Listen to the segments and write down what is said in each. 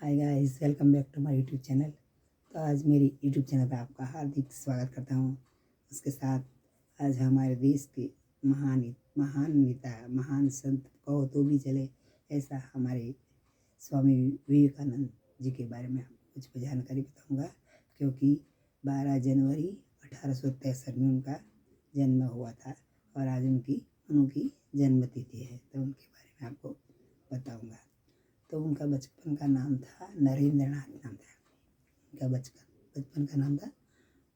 Hi guys, welcome back to my YouTube channel. तो आज मेरी यूट्यूब चैनल पर आपका हार्दिक स्वागत करता हूँ। उसके साथ आज हमारे देश के महान नेता, महान संत कहो तो भी चले, ऐसा हमारे स्वामी विवेकानंद जी के बारे में आपको कुछ जानकारी बताऊँगा। क्योंकि 12 जनवरी 1863 में उनका जन्म हुआ था और आज उनकी जन्म तिथि है, तो उनके बारे में आपको बताऊँगा। तो उनका बचपन का नाम था नरेंद्र नाथ नाम था। उनका बचपन का नाम था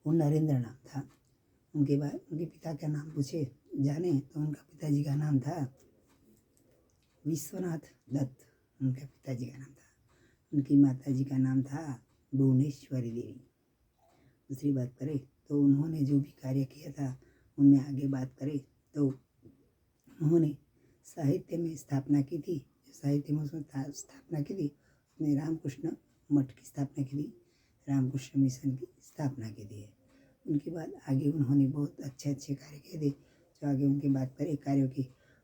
वो नरेंद्र नाम था। उनके बाद उनके पिता का नाम पूछे जाने तो उनका पिताजी का नाम था विश्वनाथ दत्त। उनके पिताजी का नाम था। उनकी माताजी का नाम था भुवनेश्वरी देवी। दूसरी बात करें तो उन्होंने जो भी कार्य किया था उनमें आगे बात करें तो उन्होंने साहित्य में स्थापना की थी। साहित्य में उसमें स्थापना की थी, उसमें रामकृष्ण मठ की स्थापना की थी, रामकृष्ण मिशन की स्थापना की थी। उनके बाद आगे उन्होंने बहुत अच्छे कार्य किए थे। जो आगे उनकी बात करें कार्यों की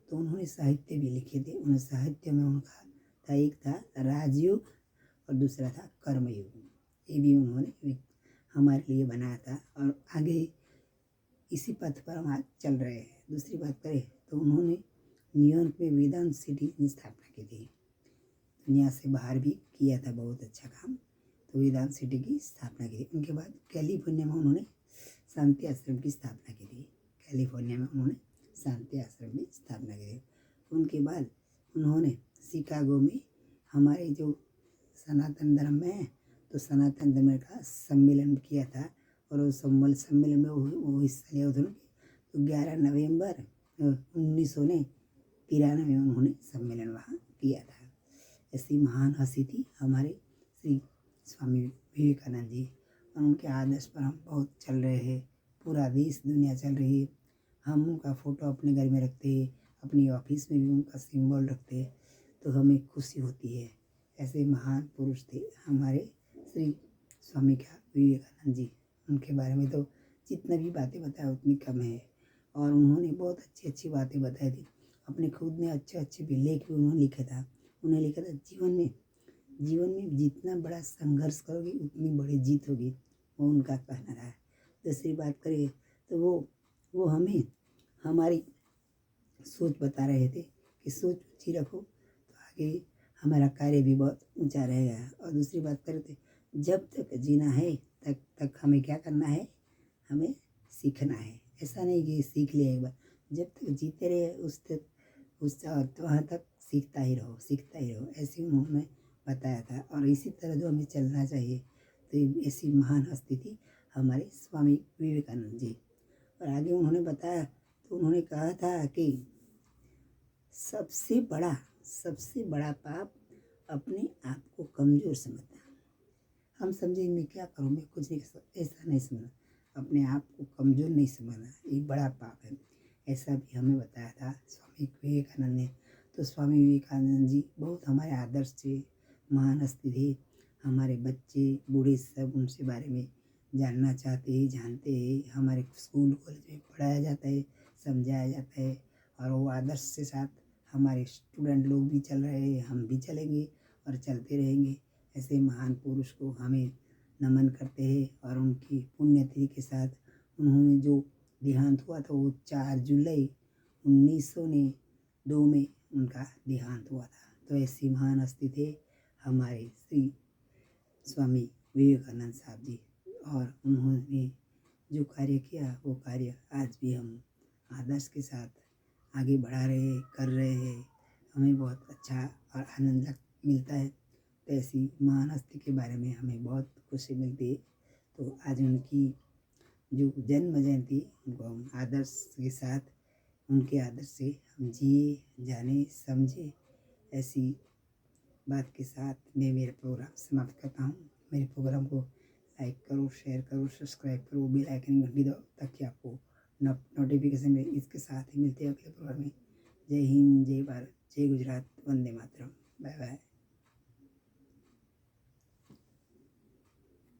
तो उन्होंने साहित्य भी लिखे थे। उन साहित्य में उनका था, एक था राजयोग और दूसरा था कर्मयोग। ये भी उन्होंने हमारे लिए बनाया था और आगे इसी पथ पर हम आज चल रहे हैं। दूसरी बात करें तो उन्होंने न्यूयॉर्क में वेदांत सिटी की स्थापना की थी। दुनिया से बाहर भी किया था बहुत अच्छा काम, तो वेदांत सिटी की स्थापना की थी। उनके बाद कैलिफोर्निया में उन्होंने शांति आश्रम की स्थापना की थी। कैलिफोर्निया में उन्होंने शांति आश्रम की स्थापना की थी। उनके बाद उन्होंने शिकागो में हमारे जो सनातन धर्म में है तो सनातन धर्म का सम्मेलन किया था और उस सम्मेलन में वो हिस्सा लिया उन्होंने। तो 11 नवंबर 1993 में उन्होंने सम्मेलन वहाँ किया था। ऐसी महान हस्ती थी हमारे श्री स्वामी विवेकानंद जी और उनके आदर्श पर हम बहुत चल रहे हैं। पूरा देश दुनिया चल रही है। हम उनका फ़ोटो अपने घर में रखते हैं, अपनी ऑफिस में भी उनका सिंबल रखते हैं, तो हमें खुशी होती है। ऐसे महान पुरुष थे हमारे श्री स्वामी का विवेकानंद जी। उनके बारे में तो जितना भी बातें बताए उतनी कम है और उन्होंने बहुत अच्छी बातें बताई थी। अपने खुद ने अच्छे भी लेख भी उन्होंने लिखा था। उन्होंने लिखा था जीवन में जितना बड़ा संघर्ष करोगे उतनी बड़ी जीत होगी, वो उनका कहना था। दूसरी बात करें तो वो हमें हमारी सोच बता रहे थे कि सोच ऊँची रखो तो आगे हमारा कार्य भी बहुत ऊंचा रहेगा। और दूसरी बात करें तो जब तक जीना है तक हमें क्या करना है, हमें सीखना है। ऐसा नहीं कि सीख लिया एक बार, जब तक जीते रहे वहाँ तक सीखता ही रहो। ऐसे उन्होंने बताया था और इसी तरह जो हमें चलना चाहिए। तो ऐसी महान हस्ती थी हमारे स्वामी विवेकानंद जी। और आगे उन्होंने बताया तो उन्होंने कहा था कि सबसे बड़ा पाप अपने आप को कमज़ोर समझना। हम समझे मैं क्या करूँ, मैं कुछ नहीं कर सकता, ऐसा नहीं समझना। अपने आप को कमज़ोर नहीं समझना, ये बड़ा पाप है। ऐसा भी हमें बताया था स्वामी विवेकानंद ने। तो स्वामी विवेकानंद जी बहुत हमारे आदर्श थे, महान हस्ती थे। हमारे बच्चे बूढ़े सब उनसे बारे में जानना चाहते हैं, जानते हैं। हमारे स्कूल कॉलेज में पढ़ाया जाता है, समझाया जाता है और वो आदर्श के साथ हमारे स्टूडेंट लोग भी चल रहे हैं, हम भी चलेंगे और चलते रहेंगे। ऐसे महान पुरुष को हमें नमन करते हैं और उनकी पुण्यतिथि के साथ उन्होंने जो देहांत हुआ था वो 4 जुलाई 1902 में उनका देहांत हुआ था। तो ऐसी महान हस्ती थे हमारे श्री स्वामी विवेकानंद साहब जी और उन्होंने जो कार्य किया वो कार्य आज भी हम आदर्श के साथ आगे बढ़ा रहे हैं, कर रहे हैं। हमें बहुत अच्छा और आनंद मिलता है। तो ऐसी महान हस्ती के बारे में हमें बहुत खुशी मिलती है। तो आज उनकी जो जन्म जयंती उनको हम आदर्श के साथ उनके आदर्श से हम जिए, जाने, समझे। ऐसी बात के साथ मैं मेरा प्रोग्राम समाप्त करता हूँ। मेरे प्रोग्राम को लाइक करो, शेयर करो, सब्सक्राइब करो, बेल आइकन घंटी दो ताकि आपको नोटिफिकेशन मिले। इसके साथ ही मिलते हैं अगले प्रोग्राम में। जय हिंद, जय भारत, जय गुजरात, वंदे मातरम। Bye bye.